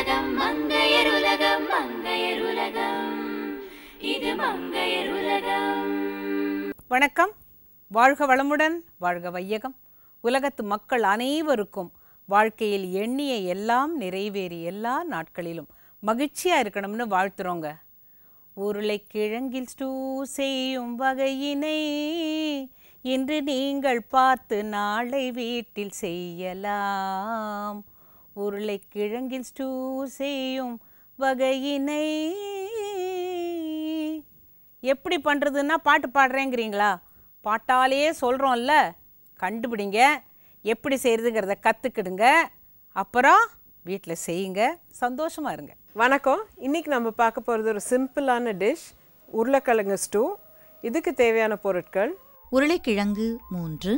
உலகம் மங்கையர் உலகம் மங்கையர் உலகம் இது மங்கையர் உலகம். வணக்கம். வாழ்க வளமுடன், வாழ்க வையகம். உலகத்து மக்கள் அனைவருக்கும் வாழ்க்கையில் எண்ணிய எல்லாம் நிறைவேறி எல்லா நாட்களிலும் மகிழ்ச்சியாக இருக்கணும்னு வாழ்த்துறோங்க. உருளைக்கிழங்கில் ஸ்டூ செய்யும் வகையினை இன்று நீங்கள் பார்த்து நாளை வீட்டில் செய்யலாம். உருளைக்கிழங்கில் ஸ்டூ செய்யும் வகையினை எப்படி பண்ணுறதுன்னா பாட்டு பாடுறேங்கிறீங்களா? பாட்டாலே சொல்கிறோம்ல, கண்டுபிடிங்க. எப்படி செய்கிறதுங்கிறத கற்றுக்கிடுங்க. அப்புறம் வீட்டில் செய்யுங்க, சந்தோஷமாக இருங்க. வணக்கம். இன்றைக்கி நம்ம பார்க்க போகிறது ஒரு சிம்பிளான டிஷ், உருளைக்கிழங்கு ஸ்டூ. இதுக்கு தேவையான பொருட்கள்: உருளைக்கிழங்கு 3,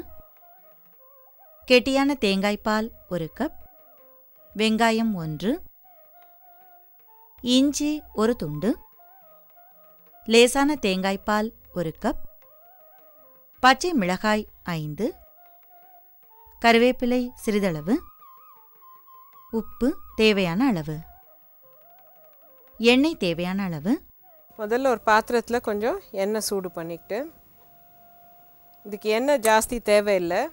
கெட்டியான தேங்காய்பால் 1 கப், வெங்காயம் 1, இஞ்சி 1 துண்டு, லேசான தேங்காய்பால் 1 கப், பச்சை மிளகாய் 5, கருவேப்பிலை சிறிதளவு, உப்பு தேவையான அளவு, எண்ணெய் தேவையான அளவு. முதல்ல ஒரு பாத்திரத்தில் கொஞ்சம் எண்ணெய் சூடு பண்ணிக்கிட்டு, இதுக்கு எண்ணெய் ஜாஸ்தி தேவையில்லை.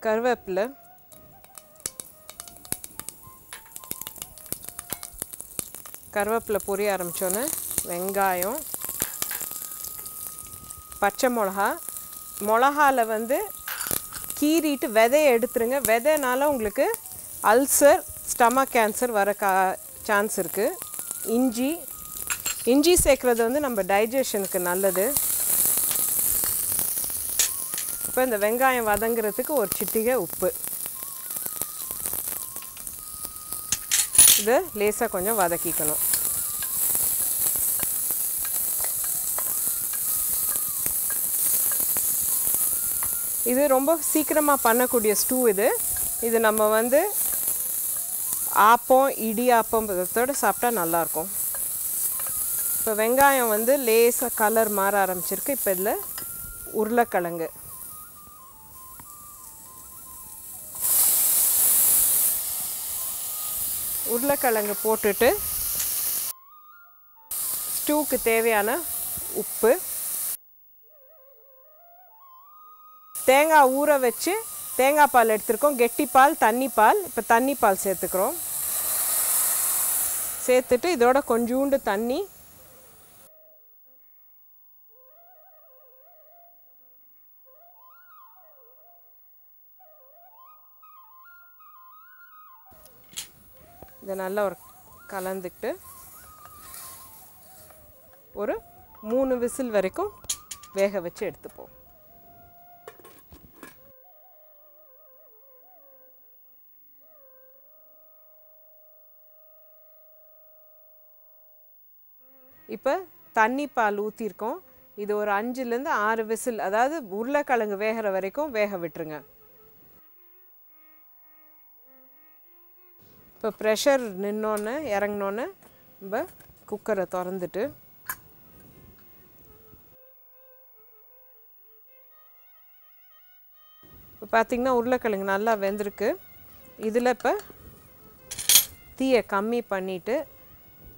கருவேப்பிலை, கருவேப்பிலை பொரிய ஆரம்பித்தோன்னே வெங்காயம், பச்சை மிளகாவில் கீறிட்டு விதையை எடுத்துருங்க. விதைனால உங்களுக்கு அல்சர், ஸ்டமக் கேன்சர் வர சான்ஸ் இருக்குது. இஞ்சி சேர்க்குறது நம்ம டைஜஷனுக்கு நல்லது. இப்போ இந்த வெங்காயம் வதங்கிறதுக்கு ஒரு சிட்டிகை உப்பு. இதை லேசாக கொஞ்சம் வதக்கிக்கணும். இது ரொம்ப சீக்கிரமாக பண்ணக்கூடிய ஸ்டூ. இது நம்ம ஆப்பம், இடியாப்பத்தோடு சாப்பிட்டா நல்லாயிருக்கும். இப்போ வெங்காயம் லேசாக கலர் மாற ஆரம்பிச்சிருக்கு. இப்போ இதில் உருளைக்கிழங்கு, உருளைக்கிழங்கு போட்டுட்டு ஸ்டூக்கு தேவையான உப்பு, தேங்காய் ஊற வச்சு தேங்காய் பால் எடுத்துருக்கோம். கெட்டி பால், தண்ணி பால். இப்போ தண்ணி பால் சேர்த்துக்கிறோம். சேர்த்துட்டு இதோட கொஞ்சூண்டு தண்ணி, இதை நல்லா ஒரு கலந்துக்கிட்டு ஒரு 3 விசில் வரைக்கும் வேக வச்சு எடுத்துப்போம். இப்போ தண்ணி பால் ஊற்றிருக்கோம். இது ஒரு 5லேருந்து 6 விசில், அதாவது உருளைக்கிழங்கு வேகிற வரைக்கும் வேக விட்டுருங்க. இப்போ ப்ரெஷர் நின்னோன்னு இறங்கினோன்னு நம்ம குக்கரை திறந்துட்டு இப்போ பார்த்திங்கன்னா உருளைக்கிழங்கு நல்லா வெந்திருக்கு. இதில் இப்போ தீயை கம்மி பண்ணிவிட்டு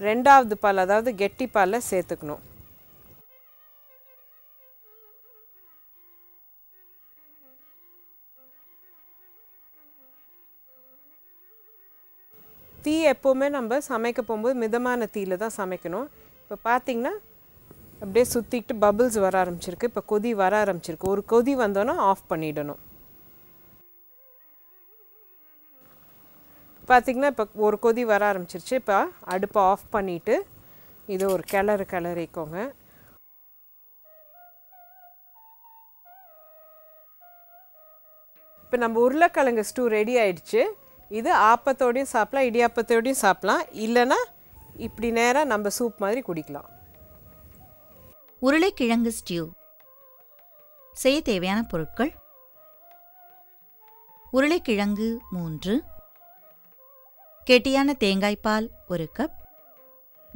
2வது பால், அதாவது கெட்டி பாலை சேர்த்துக்கணும். தீ எப்போவுமே நம்ம சமைக்க போகும்போது மிதமான தீயில் தான் சமைக்கணும். இப்போ பார்த்திங்கன்னா அப்படியே சுற்றிக்கிட்டு பபிள்ஸ் வர ஆரம்பிச்சிருக்கு. இப்போ கொதி வர ஆரம்பிச்சிருக்கு. ஒரு கொதி வந்தோன்னா ஆஃப் பண்ணிடணும். பார்த்திங்கன்னா இப்போ ஒரு கொதி வர ஆரம்பிச்சிருச்சு. இப்போ அடுப்பை ஆஃப் பண்ணிவிட்டு இது ஒரு கிளறிக்கோங்க. இப்போ நம்ம உருளைக்கிழங்கு ஸ்டூ ரெடி ஆயிடுச்சு. இது ஆப்பத்தோடையும் சாப்பிட்லாம், இடியாப்பத்தோடையும் சாப்பிட்லாம். இல்லைன்னா இப்படி நேராக நம்ம சூப் மாதிரி குடிக்கலாம். உருளைக்கிழங்கு ஸ்டியூ செய்ய தேவையான பொருட்கள்: உருளைக்கிழங்கு 3, கெட்டியான தேங்காய்பால் 1 கப்,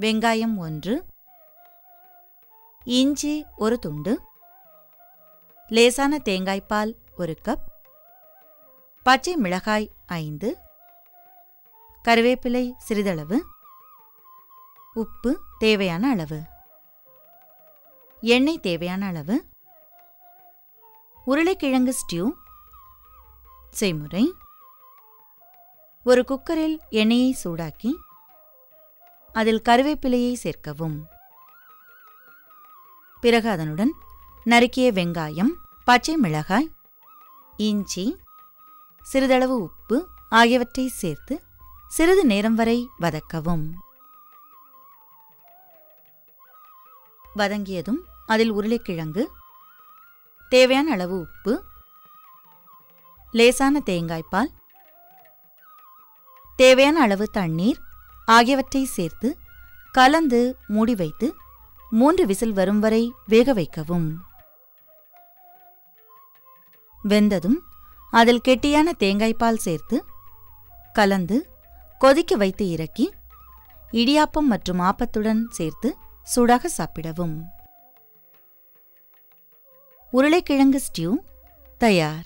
வெங்காயம் 1, இஞ்சி 1 துண்டு, லேசான தேங்காய்பால் 1 கப், பச்சை மிளகாய் 5, கருவேப்பிலை சிறிதளவு, உப்பு தேவையான அளவு, எண்ணெய் தேவையான அளவு. உருளைக்கிழங்கு ஸ்டியூ செய்முறை: ஒரு குக்கரில் எண்ணெயை சூடாக்கி அதில் கருவேப்பிலையை சேர்க்கவும். பிறகு அதனுடன் நறுக்கிய வெங்காயம், பச்சை மிளகாய், இஞ்சி, சிறிதளவு உப்பு ஆகியவற்றை சேர்த்து சிறிது நேரம் வரை வதக்கவும். வதங்கியதும் அதில் உருளைக்கிழங்கு, தேவையான அளவு உப்பு, லேசான தேங்காய்பால், தேவையான அளவு தண்ணீர் ஆகியவற்றை சேர்த்து கலந்து மூடி வைத்து 3 விசில் வரும் வரை வேக வைக்கவும். வெந்ததும் அதில் கெட்டியான தேங்காய்பால் சேர்த்து கலந்து கொதிக்க வைத்து இறக்கி இடியாப்பம் மற்றும் ஆப்பத்துடன் சேர்த்து சூடாக சாப்பிடவும். உருளைக்கிழங்கு ஸ்டியூ தயார்.